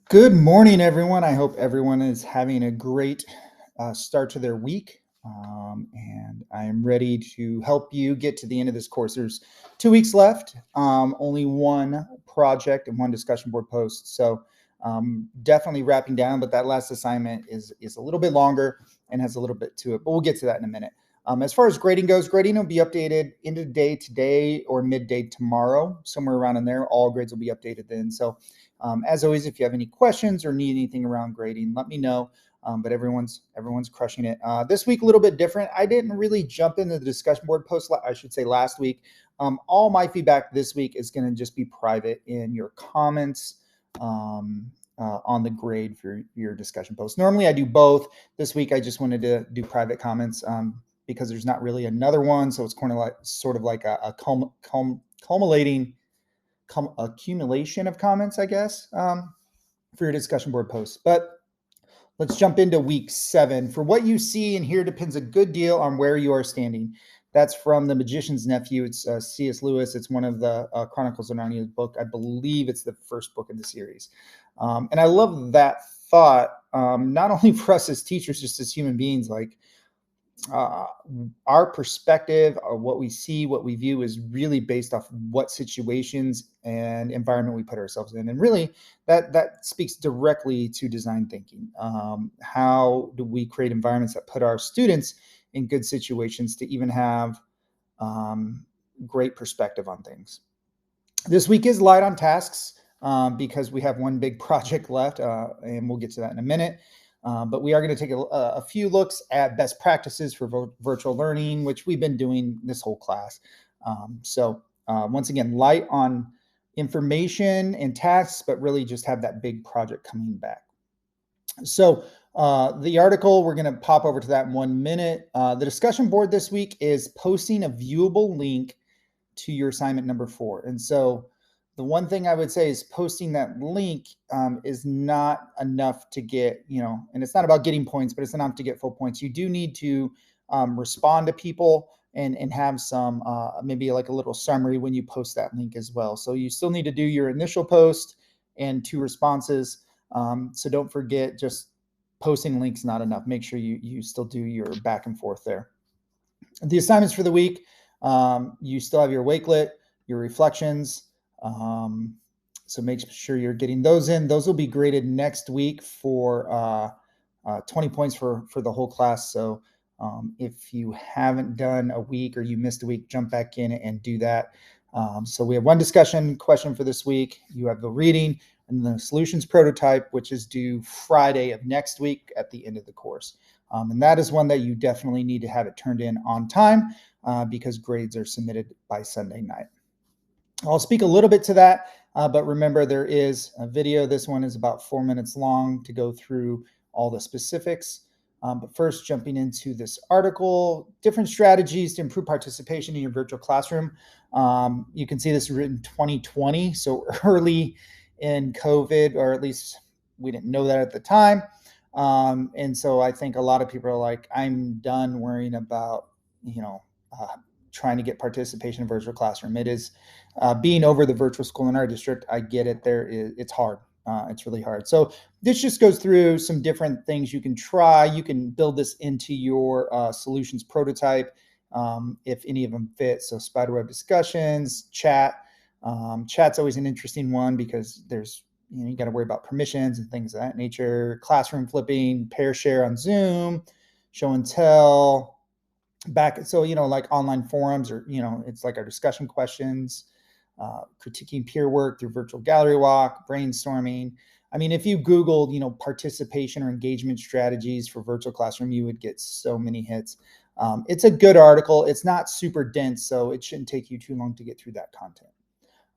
Good morning, everyone. I hope everyone is having a great start to their week. And I am ready to help you get to the end of this course. There's 2 weeks left, only one project and one discussion board post. So definitely wrapping down, but that last assignment is a little bit longer and has a little bit to it, but we'll get to that in a minute. As far as grading goes, grading will be updated end of the day today or midday tomorrow, somewhere around in there. All grades will be updated then. So as always, if you have any questions or need anything around grading, let me know. But everyone's crushing it. This week, a little bit different. I didn't really jump into the discussion board post, I should say last week. All my feedback this week is going to just be private in your comments on the grade for your discussion post. Normally, I do both. This week, I just wanted to do private comments because there's not really another one. So it's kind of like sort of like a culminating accumulation of comments, I guess, for your discussion board posts. But let's jump into week 7. For what you see and hear depends a good deal on where you are standing. That's from The Magician's Nephew. It's C.S. Lewis. It's one of the Chronicles of Narnia book. I believe it's the first book in the series. And I love that thought, not only for us as teachers, just as human beings, like our perspective of what we see, what we view is really based off what situations and environment we put ourselves in. And really that speaks directly to design thinking. How do we create environments that put our students in good situations to even have great perspective on things? This week is light on tasks because we have one big project left, and we'll get to that in a minute. But we are going to take a few looks at best practices for virtual learning, which we've been doing this whole class. So once again, light on information and tasks, but really just have that big project coming back. So the article, we're going to pop over to that in 1 minute. The discussion board this week is posting a viewable link to your assignment number 4. And so the one thing I would say is posting that link is not enough to get, and it's not about getting points, but it's enough to get full points. You do need to respond to people and have some, maybe like a little summary when you post that link as well. So you still need to do your initial post and 2 responses. So don't forget, just posting links not enough. Make sure you still do your back and forth there. The assignments for the week, you still have your Wakelet, your reflections. So make sure you're getting those in. Those will be graded next week for 20 points for the whole class. So if you haven't done a week or you missed a week, jump back in and do that. So we have one discussion question for this week. You have the reading and the solutions prototype, which is due Friday of next week at the end of the course. And that is one that you definitely need to have it turned in on time because grades are submitted by Sunday night. I'll speak a little bit to that, but remember there is a video. This one is about 4 minutes long to go through all the specifics. But first, jumping into this article, different strategies to improve participation in your virtual classroom. You can see this is written 2020, so early in COVID, or at least we didn't know that at the time. And so I think a lot of people are like, I'm done worrying about, trying to get participation in virtual classroom. It is being over the virtual school in our district. I get it. It's hard. It's really hard. So this just goes through some different things you can try. You can build this into your solutions prototype if any of them fit. So spiderweb discussions, chat. Chat's always an interesting one because there's, you got to worry about permissions and things of that nature. Classroom flipping, pair share on Zoom, show and tell, back. So, like online forums or, it's like our discussion questions, critiquing peer work through virtual gallery walk, brainstorming. I mean, if you Googled, participation or engagement strategies for virtual classroom, you would get so many hits. It's a good article. It's not super dense, so it shouldn't take you too long to get through that content.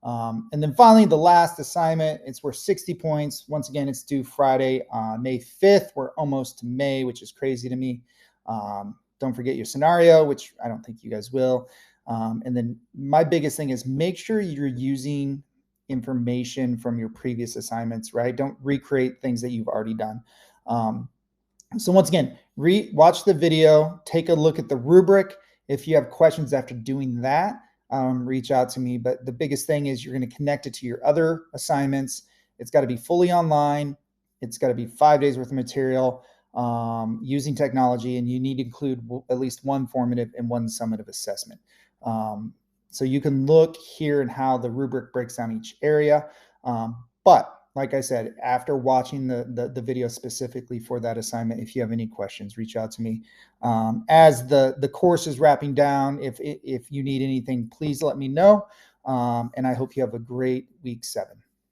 And then finally, the last assignment, it's worth 60 points. Once again, it's due Friday, May 5th. We're almost to May, which is crazy to me. Don't forget your scenario, which I don't think you guys will. And then my biggest thing is make sure you're using information from your previous assignments, right? Don't recreate things that you've already done. So once again, watch the video, take a look at the rubric. If you have questions after doing that, reach out to me. But the biggest thing is you're going to connect it to your other assignments It's got to be fully online. It's got to be 5 days worth of material using technology, and you need to include at least one formative and one summative assessment. So you can look here and how the rubric breaks down each area. But like I said, after watching the video specifically for that assignment, if you have any questions, reach out to me. As the course is wrapping down, if you need anything, please let me know. And I hope you have a great week 7.